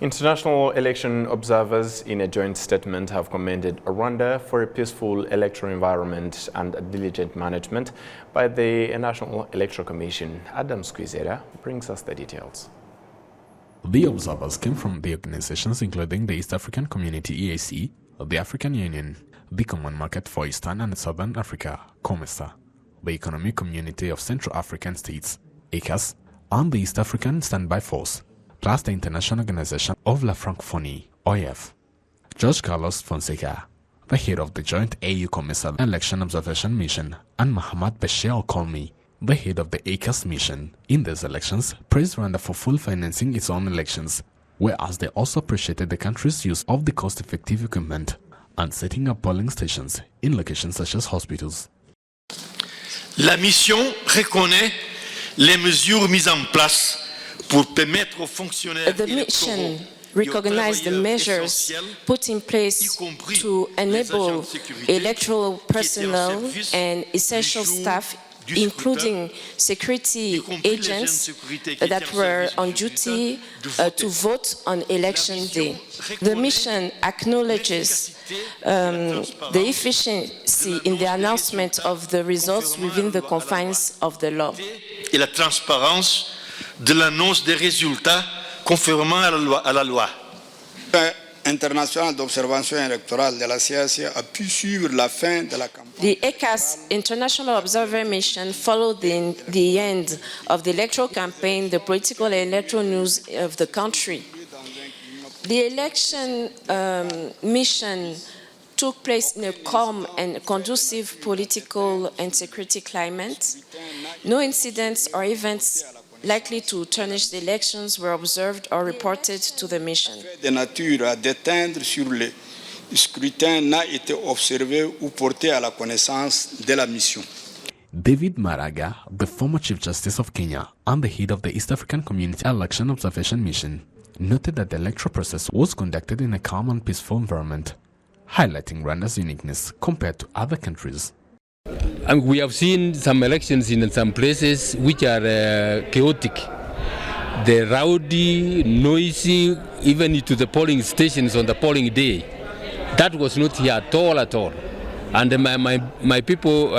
International election observers in a joint statement have commended Rwanda for a peaceful electoral environment and diligent management by the National Electoral Commission. Adam Squizera brings us the details. The observers came from the organizations including the East African Community EAC, the African Union, the Common Market for Eastern and Southern Africa, COMESA, the Economic Community of Central African States, ECAS, and the East African Standby Force, plus the International Organization of La Francophonie, OIF. George Carlos Fonseca, the head of the joint AU-COMESA Election Observation Mission, and Mohamed Bashir Al-Kolmi, the head of the ECAS mission, in these elections, praised Rwanda for full financing its own elections, whereas they also appreciated the country's use of the cost-effective equipment and setting up polling stations in locations such as hospitals. La mission reconnaît les mesures mises en place pour permettre aux fonctionnaires The mission recognized the measures put in place to enable electoral personnel and essential staff, including security agents that were on duty to vote on election day. The mission acknowledges the efficiency in the announcement of the results within the confines of the law. Et la transparence de l'annonce des résultats conformément à la loi. International d'observation électorale de la CAC a pu suivre la fin de la campagne. The ECAS International Observer Mission followed the end of the electoral campaign, the political and electoral news of the country. The election mission took place in a calm and conducive political and security climate. No incidents or events likely to tarnish the elections were observed or reported to the mission. De nature à déteindre sur le scrutin n'a été observé ou porté à la connaissance de la mission. David Maraga, the former Chief Justice of Kenya and the head of the East African Community Election Observation Mission, noted that the electoral process was conducted in a calm and peaceful environment, highlighting Rwanda's uniqueness compared to other countries. And we have seen some elections in some places which are chaotic. The rowdy, noisy, even to the polling stations on the polling day. That was not here at all. And my people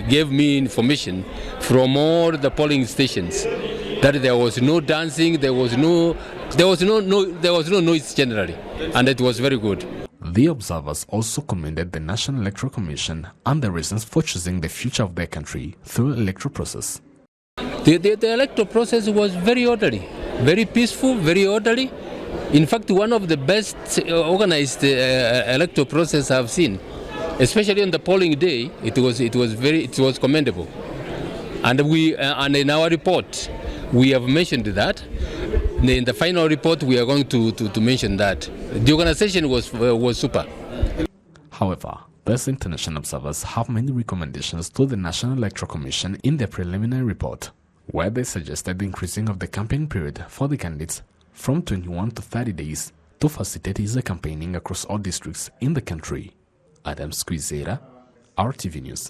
gave me information from all the polling stations that there was no dancing, there was no noise generally, and it was very good. The observers also commended the National Electoral Commission and the reasons for choosing the future of their country through the electoral process. The electoral process was very orderly, very peaceful, very orderly. In fact, one of the best organized electoral process I've seen, especially on the polling day. It was commendable. And in our report, we have mentioned that. In the final report, we are going to mention that. The organization was super. However, these international observers have many recommendations to the National Electoral Commission in their preliminary report, where they suggested the increasing of the campaign period for the candidates from 21 to 30 days to facilitate easier campaigning across all districts in the country. Adam Squizera, RTV News.